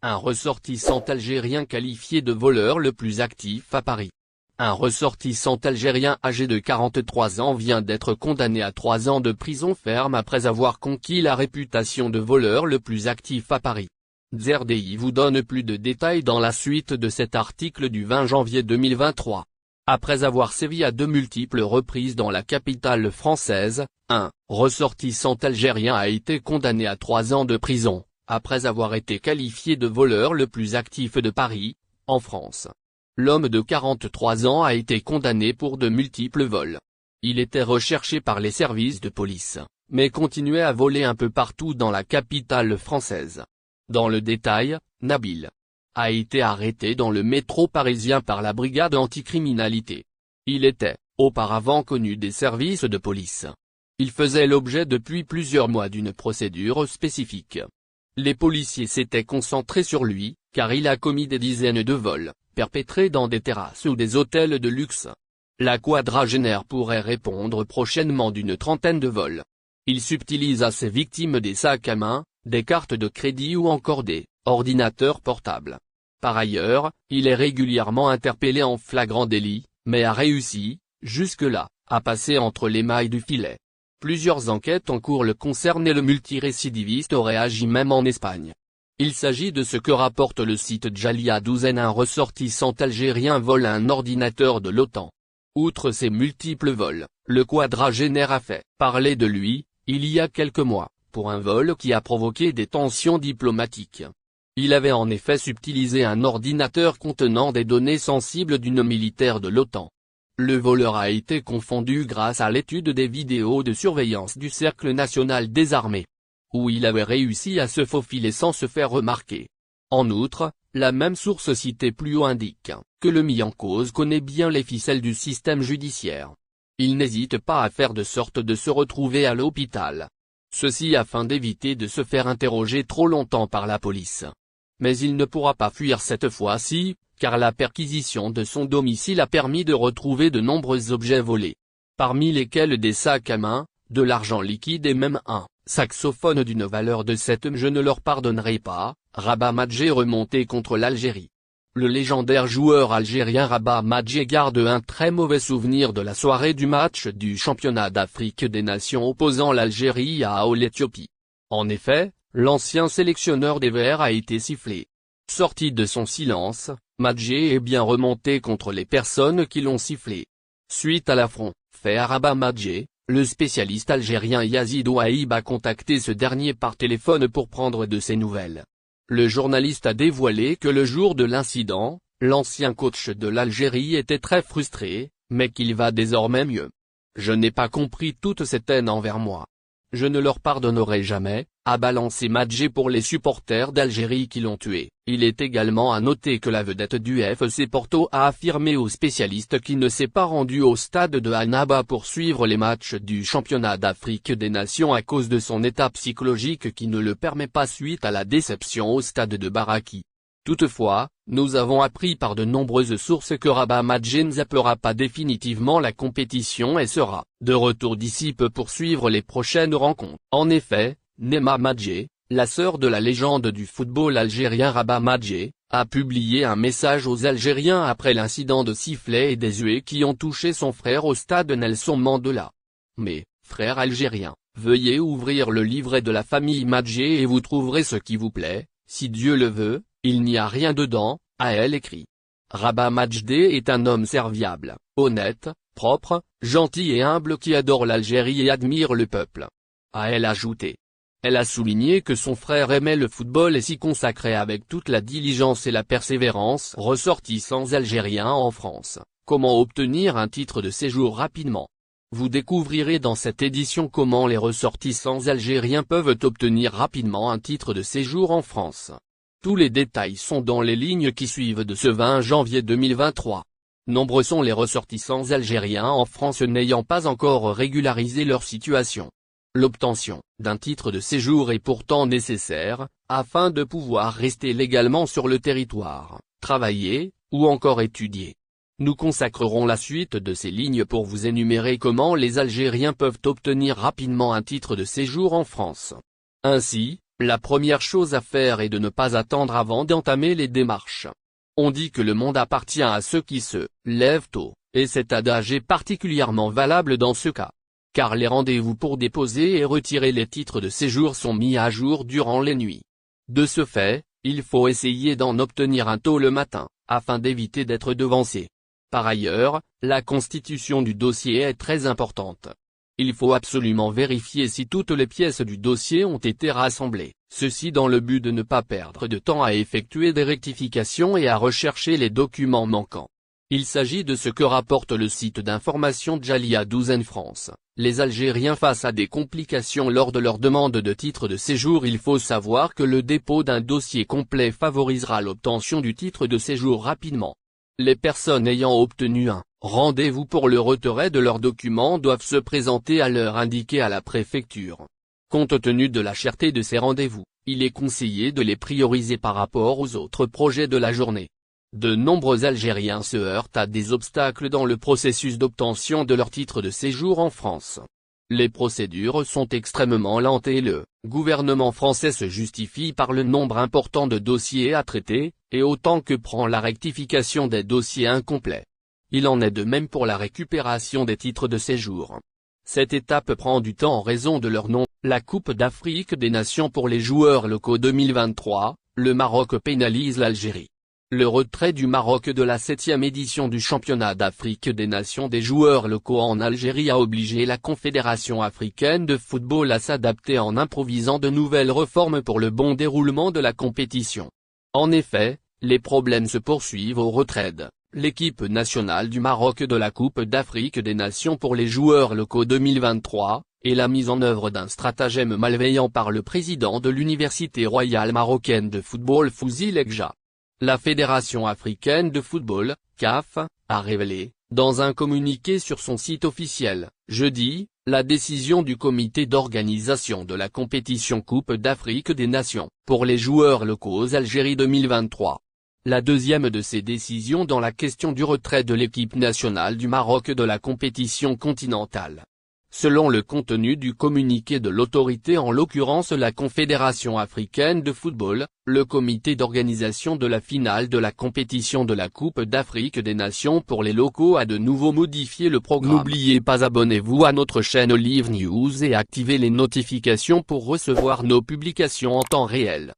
Un ressortissant algérien qualifié de voleur le plus actif à Paris. Un ressortissant algérien âgé de 43 ans vient d'être condamné à 3 ans de prison ferme après avoir conquis la réputation de voleur le plus actif à Paris. ZRDI vous donne plus de détails dans la suite de cet article du 20 janvier 2023. Après avoir sévi à de multiples reprises dans la capitale française, un ressortissant algérien a été condamné à 3 ans de prison, après avoir été qualifié de voleur le plus actif de Paris, en France. L'homme de 43 ans a été condamné pour de multiples vols. Il était recherché par les services de police, mais continuait à voler un peu partout dans la capitale française. Dans le détail, Nabil a été arrêté dans le métro parisien par la brigade anticriminalité. Il était, auparavant connu des services de police. Il faisait l'objet depuis plusieurs mois d'une procédure spécifique. Les policiers s'étaient concentrés sur lui, car il a commis des dizaines de vols, perpétrés dans des terrasses ou des hôtels de luxe. La quadragénaire pourrait répondre prochainement d'une trentaine de vols. Il subtilise à ses victimes des sacs à main, des cartes de crédit ou encore des ordinateurs portables. Par ailleurs, il est régulièrement interpellé en flagrant délit, mais a réussi, jusque-là, à passer entre les mailles du filet. Plusieurs enquêtes en cours le concernent et le multirécidiviste aurait agi même en Espagne. Il s'agit de ce que rapporte le site Djalia Douzaine. Un ressortissant algérien vole un ordinateur de l'OTAN. Outre ses multiples vols, le quadragénaire a fait parler de lui, il y a quelques mois, pour un vol qui a provoqué des tensions diplomatiques. Il avait en effet subtilisé un ordinateur contenant des données sensibles d'une militaire de l'OTAN. Le voleur a été confondu grâce à l'étude des vidéos de surveillance du Cercle national des armées, où il avait réussi à se faufiler sans se faire remarquer. En outre, la même source citée plus haut indique que le mis en cause connaît bien les ficelles du système judiciaire. Il n'hésite pas à faire de sorte de se retrouver à l'hôpital. Ceci afin d'éviter de se faire interroger trop longtemps par la police. Mais il ne pourra pas fuir cette fois-ci, car la perquisition de son domicile a permis de retrouver de nombreux objets volés. Parmi lesquels des sacs à main, de l'argent liquide et même un saxophone d'une valeur de 7 je ne leur pardonnerai pas, Rabat Madjer remonté contre l'Algérie. Le légendaire joueur algérien Rabat Madjer garde un très mauvais souvenir de la soirée du match du championnat d'Afrique des Nations opposant l'Algérie à l'Éthiopie. En effet, l'ancien sélectionneur des Verts a été sifflé. Sorti de son silence, Madjer est bien remonté contre les personnes qui l'ont sifflé. Suite à l'affront fait à Rabat Madjer, le spécialiste algérien Yazid Ouaïb a contacté ce dernier par téléphone pour prendre de ses nouvelles. Le journaliste a dévoilé que le jour de l'incident, l'ancien coach de l'Algérie était très frustré, mais qu'il va désormais mieux. Je n'ai pas compris toute cette haine envers moi. Je ne leur pardonnerai jamais, a balancé Madjer pour les supporters d'Algérie qui l'ont tué. Il est également à noter que la vedette du FC Porto a affirmé aux spécialistes qu'il ne s'est pas rendu au stade de Annaba pour suivre les matchs du championnat d'Afrique des Nations à cause de son état psychologique qui ne le permet pas suite à la déception au stade de Baraki. Toutefois, nous avons appris par de nombreuses sources que Rabat Madjer ne zappera pas définitivement la compétition et sera de retour d'ici peu pour suivre les prochaines rencontres. En effet, Nema Madjer, la sœur de la légende du football algérien Rabat Madjer, a publié un message aux Algériens après l'incident de sifflet et des huées qui ont touché son frère au stade Nelson Mandela. Mais, frères algériens, veuillez ouvrir le livret de la famille Madjer et vous trouverez ce qui vous plaît, si Dieu le veut. Il n'y a rien dedans, a elle écrit. Rabat Madjer est un homme serviable, honnête, propre, gentil et humble qui adore l'Algérie et admire le peuple. A elle ajouté. Elle a souligné que son frère aimait le football et s'y consacrait avec toute la diligence et la persévérance. Ressortissants algériens en France, comment obtenir un titre de séjour rapidement? Vous découvrirez dans cette édition comment les ressortissants algériens peuvent obtenir rapidement un titre de séjour en France. Tous les détails sont dans les lignes qui suivent de ce 20 janvier 2023. Nombreux sont les ressortissants algériens en France n'ayant pas encore régularisé leur situation. L'obtention d'un titre de séjour est pourtant nécessaire, afin de pouvoir rester légalement sur le territoire, travailler, ou encore étudier. Nous consacrerons la suite de ces lignes pour vous énumérer comment les Algériens peuvent obtenir rapidement un titre de séjour en France. Ainsi, La première chose à faire est de ne pas attendre avant d'entamer les démarches. On dit que le monde appartient à ceux qui se lèvent tôt, et cet adage est particulièrement valable dans ce cas. Car les rendez-vous pour déposer et retirer les titres de séjour sont mis à jour durant les nuits. De ce fait, il faut essayer d'en obtenir un tôt le matin, afin d'éviter d'être devancé. Par ailleurs, la constitution du dossier est très importante. Il faut absolument vérifier si toutes les pièces du dossier ont été rassemblées, ceci dans le but de ne pas perdre de temps à effectuer des rectifications et à rechercher les documents manquants. Il s'agit de ce que rapporte le site d'information Djalia 12N France. Les Algériens face à des complications lors de leur demande de titre de séjour. Il faut savoir que le dépôt d'un dossier complet favorisera l'obtention du titre de séjour rapidement. Les personnes ayant obtenu un rendez-vous pour le retrait de leurs documents doivent se présenter à l'heure indiquée à la préfecture. Compte tenu de la cherté de ces rendez-vous, il est conseillé de les prioriser par rapport aux autres projets de la journée. De nombreux Algériens se heurtent à des obstacles dans le processus d'obtention de leur titre de séjour en France. Les procédures sont extrêmement lentes et le gouvernement français se justifie par le nombre important de dossiers à traiter, et autant que prend la rectification des dossiers incomplets. Il en est de même pour la récupération des titres de séjour. Cette étape prend du temps en raison de leur nom. La Coupe d'Afrique des Nations pour les joueurs locaux 2023, le Maroc pénalise l'Algérie. Le retrait du Maroc de la 7e édition du championnat d'Afrique des Nations des joueurs locaux en Algérie a obligé la Confédération africaine de football à s'adapter en improvisant de nouvelles réformes pour le bon déroulement de la compétition. En effet, les problèmes se poursuivent au retrait de l'équipe nationale du Maroc de la Coupe d'Afrique des Nations pour les joueurs locaux 2023, et la mise en œuvre d'un stratagème malveillant par le président de l'Université royale marocaine de football Fouzi Lekja. La Fédération africaine de football, CAF, a révélé, dans un communiqué sur son site officiel, jeudi, la décision du comité d'organisation de la compétition Coupe d'Afrique des Nations, pour les joueurs locaux Algérie 2023. La deuxième de ces décisions dans la question du retrait de l'équipe nationale du Maroc de la compétition continentale. Selon le contenu du communiqué de l'autorité, en l'occurrence la Confédération africaine de football, le comité d'organisation de la finale de la compétition de la Coupe d'Afrique des Nations pour les locaux a de nouveau modifié le programme. N'oubliez pas, abonnez-vous à notre chaîne Olive News et activez les notifications pour recevoir nos publications en temps réel.